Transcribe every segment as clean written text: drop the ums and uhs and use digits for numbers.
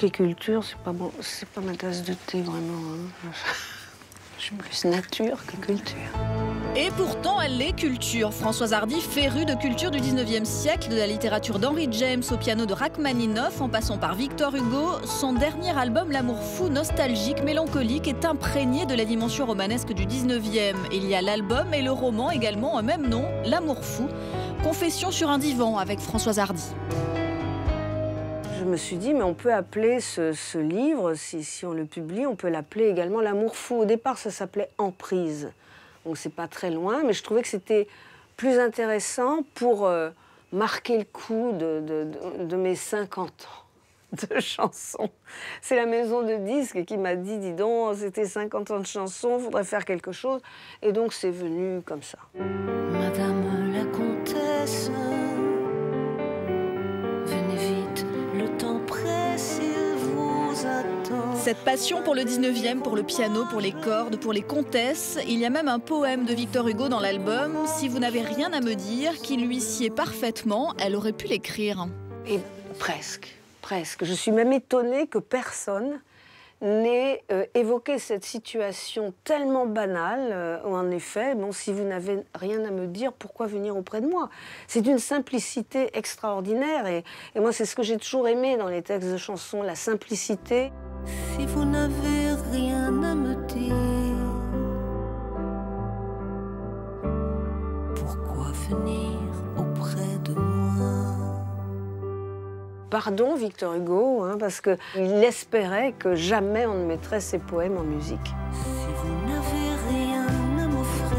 les cultures, c'est pas bon, c'est pas ma tasse de thé vraiment. Hein. Je suis plus nature que culture. Et pourtant, elle est culture. Françoise Hardy, férue de culture du 19e siècle, de la littérature d'Henry James au piano de Rachmaninoff, en passant par Victor Hugo, son dernier album, L'amour fou, nostalgique, mélancolique, est imprégné de la dimension romanesque du 19e. Il y a l'album et le roman également au même nom, L'amour fou, confession sur un divan avec Françoise Hardy. Je me suis dit, mais on peut appeler ce livre, si on le publie, on peut l'appeler également L'amour fou. Au départ, ça s'appelait Emprise. Donc c'est pas très loin, mais je trouvais que c'était plus intéressant pour marquer le coup de mes 50 ans de chansons. C'est la maison de disques qui m'a dit, dis donc, c'était 50 ans de chansons, faudrait faire quelque chose. Et donc c'est venu comme ça. Madame la comtesse, venez vite, le temps presse, il vous attend. Cette passion pour le 19e, pour le piano, pour les cordes, pour les comtesses, il y a même un poème de Victor Hugo dans l'album, Si vous n'avez rien à me dire, qui lui sied parfaitement, elle aurait pu l'écrire. Et presque. Je suis même étonnée que personne n'ait évoqué cette situation tellement banale, où en effet, bon, si vous n'avez rien à me dire, pourquoi venir auprès de moi? C'est d'une simplicité extraordinaire, et moi c'est ce que j'ai toujours aimé dans les textes de chansons, la simplicité. Si vous n'avez rien à me dire, pourquoi venir auprès de moi? Pardon Victor Hugo, hein, parce qu'il espérait que jamais on ne mettrait ses poèmes en musique. Si vous n'avez rien à m'offrir.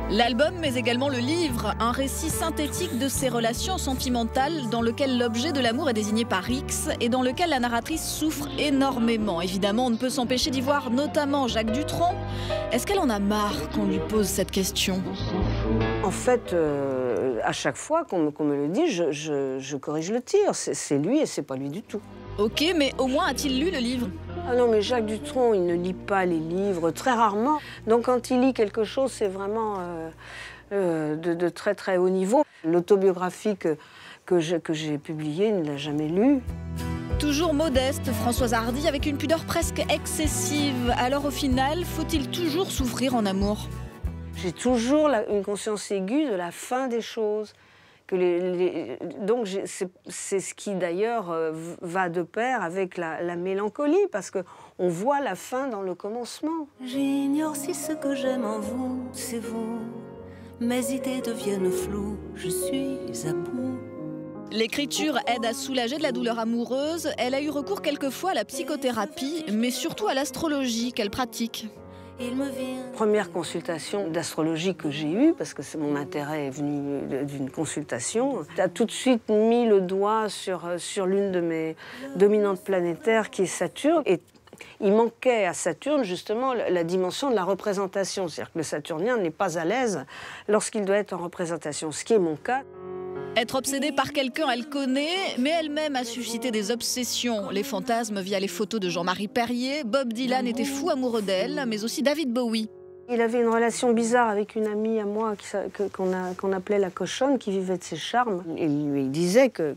L'album, mais également le livre, un récit synthétique de ses relations sentimentales dans lequel l'objet de l'amour est désigné par X et dans lequel la narratrice souffre énormément. Évidemment, on ne peut s'empêcher d'y voir notamment Jacques Dutronc. Est-ce qu'elle en a marre qu'on lui pose cette question? En fait, à chaque fois qu'on me le dit, je corrige le tir. C'est lui et c'est pas lui du tout. Ok, mais au moins a-t-il lu le livre? Ah non, mais Jacques Dutronc, il ne lit pas les livres, très rarement. Donc quand il lit quelque chose, c'est vraiment de très très haut niveau. L'autobiographie que j'ai publiée, il ne l'a jamais lue. Toujours modeste, Françoise Hardy, avec une pudeur presque excessive. Alors au final, faut-il toujours souffrir en amour? J'ai toujours une conscience aiguë de la fin des choses. Donc c'est ce qui d'ailleurs va de pair avec la mélancolie, parce qu'on voit la fin dans le commencement. J'ignore si ce que j'aime en vous, c'est vous. Mes idées deviennent floues, je suis à bout. L'écriture aide à soulager de la douleur amoureuse. Elle a eu recours quelquefois à la psychothérapie, mais surtout à l'astrologie qu'elle pratique. Première consultation d'astrologie que j'ai eue, parce que mon intérêt est venu d'une consultation, tu as tout de suite mis le doigt sur l'une de mes dominantes planétaires, qui est Saturne. Et il manquait à Saturne justement la dimension de la représentation. C'est-à-dire que le Saturnien n'est pas à l'aise lorsqu'il doit être en représentation, ce qui est mon cas. Être obsédée par quelqu'un, elle connaît, mais elle-même a suscité des obsessions. Les fantasmes via les photos de Jean-Marie Perrier. Bob Dylan était fou amoureux d'elle, mais aussi David Bowie. Il avait une relation bizarre avec une amie à moi qu'on appelait la cochonne, qui vivait de ses charmes. Il lui disait que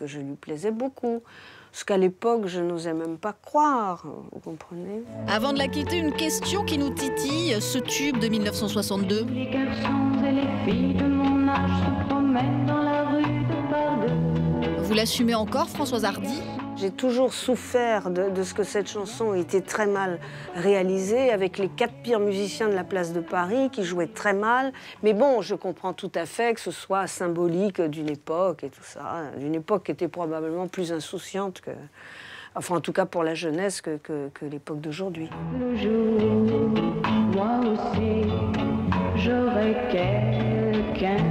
je lui plaisais beaucoup. Ce qu'à l'époque, je n'osais même pas croire, vous comprenez? Avant de la quitter, une question qui nous titille, ce tube de 1962. Les garçons et les filles de mon âge se promènent dans la rue de par deux. Vous l'assumez encore, Françoise Hardy? J'ai toujours souffert de ce que cette chanson était très mal réalisée, avec les 4 pires musiciens de la place de Paris qui jouaient très mal. Mais bon, je comprends tout à fait que ce soit symbolique d'une époque et tout ça, d'une époque qui était probablement plus insouciante que, enfin en tout cas pour la jeunesse, que l'époque d'aujourd'hui. Le jour, moi aussi, j'aurai quelqu'un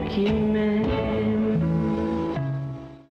qui m'aime.